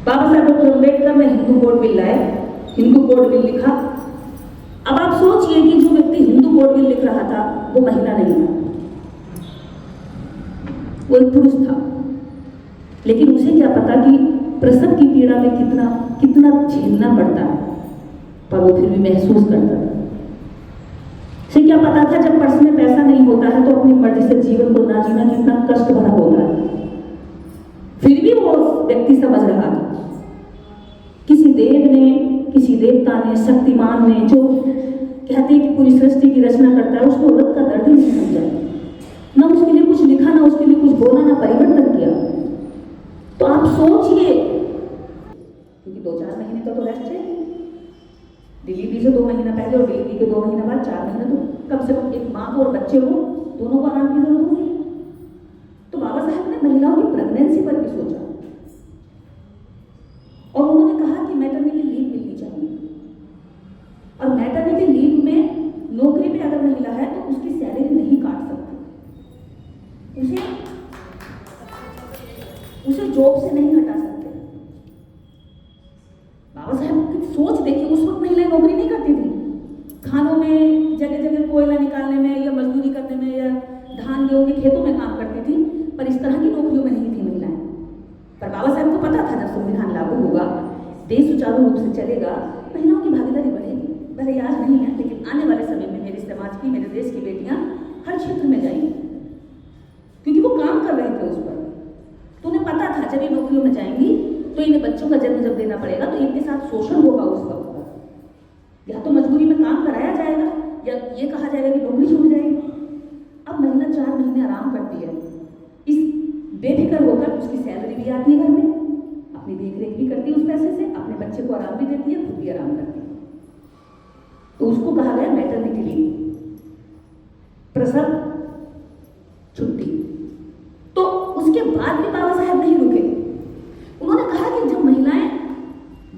बाबा साहब डॉक्टर अम्बेडकर ने Hindu code bill लाए, हिंदू कोड बिल लिखा। अब आप सोचिए कि जो व्यक्ति हिंदू कोड बिल लिख रहा था वो महिला नहीं था, वो एक पुरुष था। लेकिन उसे क्या पता कि प्रसव की पीड़ा में कितना कितना झेलना पड़ता है, पर वो फिर भी महसूस करता था। उसे क्या पता था जब पर्स में पैसा नहीं होता है तो अपनी मर्जी से जीवन को ना जीना कितना कष्ट भरा होता है। फिर भी वो व्यक्ति समझ रहा था। किसी देव ने, किसी देवता ने, शक्तिमान ने, जो कहते हैं कि पूरी सृष्टि की रचना करता है, उसको औरत का दर्द ही नहीं समझा, ना उसके लिए कुछ लिखा, ना उसके लिए कुछ बोला, ना परिवर्तन किया। तो आप सोचिए, क्योंकि 2-4 महीने तो रेस्ट चाहिए। डिलीवरी से 2 महीना पहले और डिलीवरी के 2 महीना बाद 4 महीना तो कम से कम एक माँ को और बच्चे को दोनों को आराम की जरूरत होगी। तो बाबा साहब ने महिलाओं की प्रेगनेंसी पर भी सोचा और उन्होंने कहा कि मैटरनिटी लीव मिलनी चाहिए। और मैटरनिटी लीव में नौकरी में अगर महिला है तो उसकी सैलरी नहीं काट सकती, उसे जॉब से नहीं हटा सकते। बाबा साहब की सोच देखिए, उस वक्त महिलाएं नौकरी नहीं करती थी। खानों में जगह जगह कोयला निकालने में या मजदूरी करने में या धान गेहूं के खेतों में काम करती थी, पर इस तरह की नौकरियों में नहीं थी महिलाएं। पर बाबा साहब को पता था जब संविधान लागू होगा, देश सुचारू रूप से चलेगा, महिलाओं की भागीदारी बढ़ेगी। भले आज नहीं है, लेकिन आने वाले समय में मेरे समाज की, मेरे देश की बेटियां हर क्षेत्र में जाएंगी, क्योंकि वो काम कर रहे थे उस पर। तो उन्हें पता था जब ये नौकरियों में जाएंगी तो इन्हें बच्चों का जन्म जब देना पड़ेगा तो इनके साथ शोषण होगा उस वक्त। या तो मजबूरी में काम कराया जाएगा या ये कहा जाएगा कि नौकरी छूट जाएगी। अब महिला 4 महीने आराम करती है, इस बेफिक्र होकर उसकी सैलरी भी आती है घर में, अपनी देखरेख भी करती है उस पैसे से, अपने बच्चे को आराम भी देती है, खुद भी आराम करती है। तो उसको कहा गया मैटरनिटी लीव, प्रसव छुट्टी। तो उसके बाद भी बाबा साहब नहीं रुके। उन्होंने कहा कि जब महिलाएं,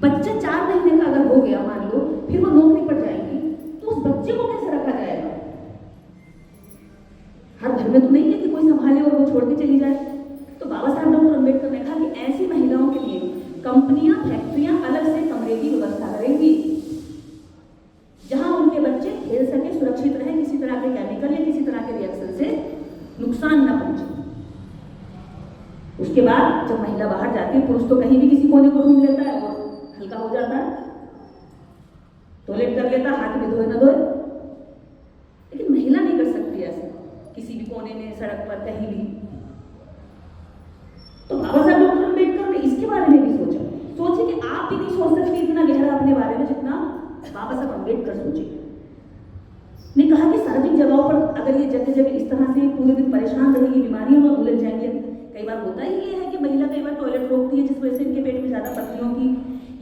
बच्चे 4 महीने का अगर हो गया मान लो, फिर वो नौकरी पर जाएंगी, तो उस बच्चे को कैसे रखा जाएगा? हर घर में तो नहीं है कि कोई संभाले और वो छोड़ के चली जाए। तो बाबा साहब डॉक्टर अम्बेडकर ने कहा कि ऐसी महिलाओं के लिए कंपनियां, फैक्ट्रियां अलग से कमरे की व्यवस्था करेंगी, जहां उनके बच्चे खेल सके, सुरक्षित रहे, किसी तरह के केमिकल या किसी तरह के रिएक्शन से नुकसान न पहुंचे। उसके बाद जब महिला बाहर जाती है, पुरुष तो कहीं भी किसी कोने को ढूंढ लेता है और हल्का हो जाता है, टॉयलेट कर लेता, हाथ भी धोए न धोए, लेकिन महिला नहीं कर सकती ऐसा किसी भी कोने में, सड़क पर, कहीं भी। तो बाबा साहब डॉक्टर अम्बेडकर ने इसके बारे में भी सोचा। सोचिए कि आप भी नहीं सोच सकते इतना गहरा अपने बारे में जितना बाबा साहब अम्बेडकर सोचे। ने कहा कि सार्वजनिक जगहों पर अगर ये जगह जगह इस तरह से पूरे दिन परेशान रहेगी, बीमारियों में उलझ जाएंगे। कई बार होता ही ये है कि महिला कई बार टॉयलेट रोकती है, जिस वजह से इनके पेट में ज्यादा पत्तियों की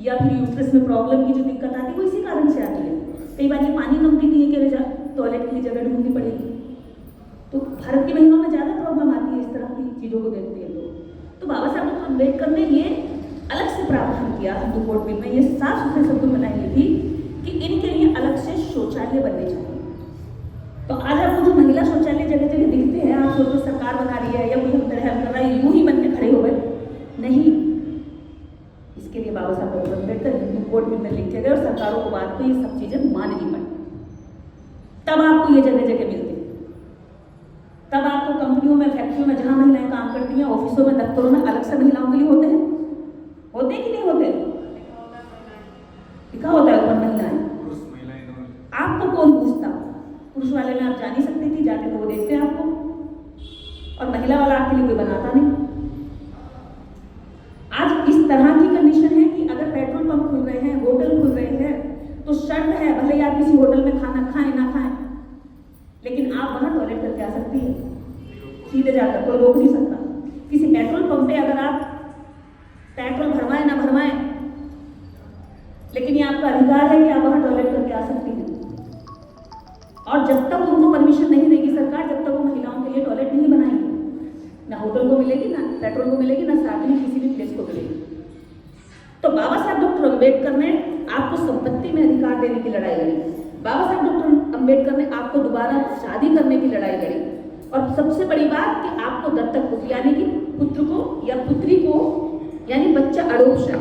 या फिर यूट्रस में प्रॉब्लम की जो दिक्कत आती है वो इसी कारण से आती है। कई बार ये पानी कम पीती है कि टॉयलेट के लिए जगह ढूंढनी पड़ेगी। तो भारत की महिलाओं में ज्यादा प्रॉब्लम आती है इस तरह की चीजों को देखते हैं। तो बाबा साहब डॉक्टर अम्बेडकर ने ये अलग से प्रावधान किया हिंदू कोड बिल में, ये साफ सुथरे शब्दों में बनाई थी कि इनके लिए अलग से शौचालय बनने चाहिए। तो आज आपको जो महिला शौचालय जगह जगह दिखते हैं, आप सोचो सरकार बना रही है या कोई हम हेल्प कर रहा है, यूं ही बन के खड़े हो गए, नहीं। इसके लिए बाबा साहब doctor Ambedkar Hindu code bill में लिखे गए और सरकारों को बाद में ये सब चीजें माननी पड़ी, तब आपको ये जगह जगह मिलती। तब आपको कंपनियों में, फैक्ट्रियों में जहां महिलाएं काम करती हैं, ऑफिसों में, दफ्तरों में अलग से महिलाओं के लिए होते हैं कि नहीं होते? लिखा होता है ऊपर महिलाएं। आपको कौन पूछता? पुरुष वाले में आप जा नहीं सकती थी, जाते तो वो देखते हैं आपको, और महिला वाला आपके लिए कोई बनाता नहीं। आज इस तरह की कंडीशन है कि अगर पेट्रोल पंप खुल रहे हैं, होटल खुल रहे हैं, तो शर्त है भले ही आप किसी होटल में खाना खाएं ना खाएं, लेकिन आप वहां टॉयलेट करके आ सकती है सीधे जाकर, कोई रोक नहीं सकता। किसी पेट्रोल पंप पे अगर आप पेट्रोल भरवाएं ना भरवाएं, लेकिन ये आपका अधिकार है कि आप वहां टॉयलेट करके आ सकती हैं। और जब तक उनको परमिशन नहीं देगी सरकार, जब तक वो महिलाओं के लिए टॉयलेट नहीं बनाएंगे, ना होटल को मिलेगी, ना पेट्रोल को मिलेगी, ना सार्वजनिक किसी भी प्लेस को मिलेगी। तो बाबा साहब डॉक्टर अम्बेडकर ने आपको संपत्ति में अधिकार देने की लड़ाई लड़ी। बाबा साहब डॉक्टर अम्बेडकर ने आपको दोबारा शादी करने की लड़ाई लड़ी। और सबसे बड़ी बात कि आपको दत्तक पुत्र यानी कि पुत्र को या पुत्री को, यानी बच्चा अडोप्शन,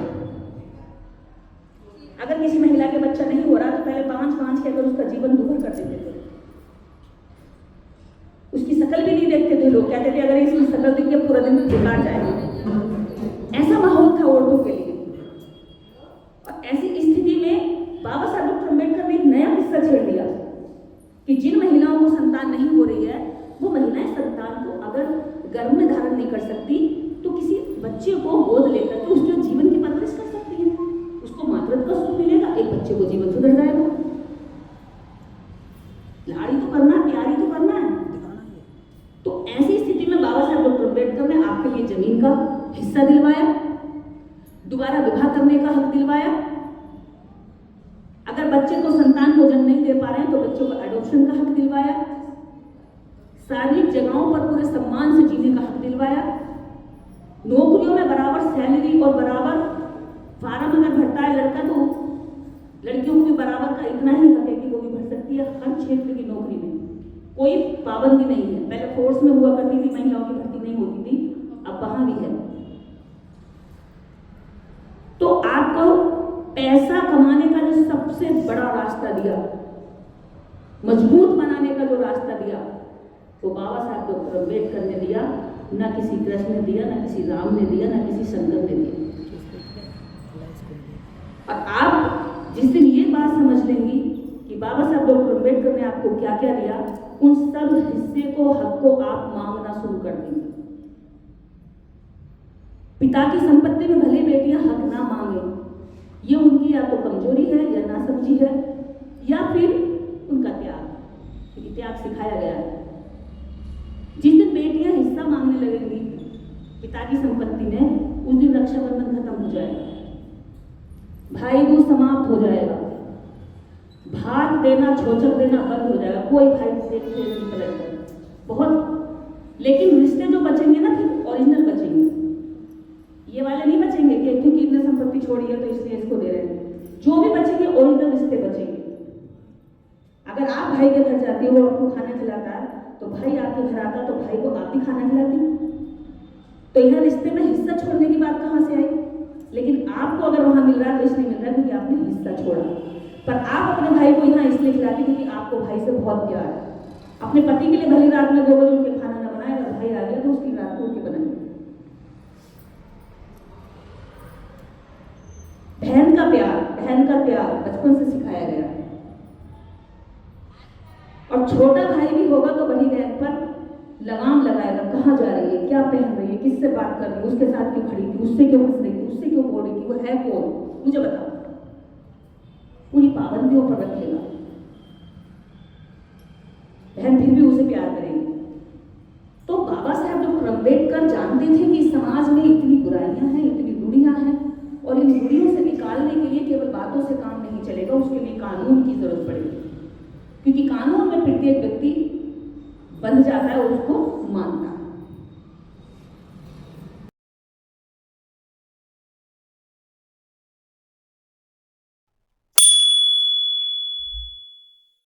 दोबारा विवाह करने का हक दिलवाया। अगर बच्चे को संतान को जन्म नहीं दे पा रहे हैं तो बच्चों को एडॉप्शन का हक दिलवाया। सार्वजनिक जगहों पर पूरे सम्मान से जीने का हक दिलवाया। नौकरियों में बराबर सैलरी और बराबर फार्म अगर भरता है लड़का तो लड़कियों को भी बराबर का इतना ही हक है कि वो भी भर सकती है। हर क्षेत्र की नौकरी में कोई पाबंदी नहीं है। पहले फोर्स में हुआ करती थी, महिलाओं की भर्ती नहीं होती थी, अब वहां भी है। तो आपको पैसा कमाने का जो सबसे बड़ा रास्ता दिया, मजबूत बनाने का जो रास्ता दिया, वो बाबा साहब डॉक्टर अम्बेडकर ने दिया। ना किसी कृष्ण ने दिया, ना किसी राम ने दिया, ना किसी शंकर ने दिया। और आप जिस दिन ये बात समझ लेंगी कि बाबा साहब डॉक्टर अम्बेडकर ने आपको क्या क्या दिया, उन सब हिस्से को, हक को आप मांगना शुरू कर देंगे। पिता की संपत्ति में भले बेटियां हक ना मांगे, ये उनकी या तो कमजोरी है या नासमझी है या फिर उनका त्याग, क्योंकि त्याग सिखाया गया है। जिस दिन बेटियां हिस्सा मांगने लगेंगी पिता की संपत्ति में, उस दिन रक्षाबंधन खत्म हो जाएगा, भाई दूज समाप्त हो जाएगा, भात देना, छोचक देना बंद हो जाएगा। कोई भाई बहुत, लेकिन रिश्ते जो बचेंगे ना फिर ओरिजिनल बचेंगे। ये वाले नहीं बचेंगे कि क्योंकि इतने संपत्ति छोड़ी है तो इसलिए इसको दे रहे हैं। जो भी बचेंगे ओरिजिनल रिश्ते बचेंगे। अगर आप भाई के घर जाती हो, वो आपको खाना खिलाता है, तो भाई आपके घर आता तो भाई को आप भी खाना खिलाती। तो यहाँ रिश्ते में हिस्सा छोड़ने की बात कहाँ से आई? लेकिन आपको अगर वहां मिल रहा है तो इसलिए मिल रहा है क्योंकि आपने हिस्सा छोड़ा। पर आप अपने भाई को यहाँ इसलिए खिलाते क्योंकि आपको भाई से बहुत प्यार है। अपने पति के लिए भली रात में 2 बजे उनके खाना ना बनाए, अगर भाई आ गया तो उसकी रात को उनके बनाएंगे। बहन का प्यार बचपन से सिखाया गया। और छोटा भाई भी होगा तो बड़ी बहन पर लगाम लगाएगा, कहाँ जा रही है, क्या पहन रही है, किससे बात कर रही है, उसके साथ क्यों खड़ी थी, उससे क्यों हंस रही थी, उससे क्यों बोल रही थी, वो है कौन, मुझे बताओ। पूरी पाबंदियों पर रखेगा। बहन फिर भी उसे प्यार करेगी। तो बाबा साहब डॉक्टर अम्बेडकर जानते थे कि समाज में इतनी बुराइयां हैं, इतनी रूढ़ियां हैं, और इन रूढ़ियों से निकालने के लिए केवल बातों से काम नहीं चलेगा, उसके लिए कानून की जरूरत पड़ेगी। क्योंकि कानून में प्रत्येक व्यक्ति बंध जाता है और उसको मानता है।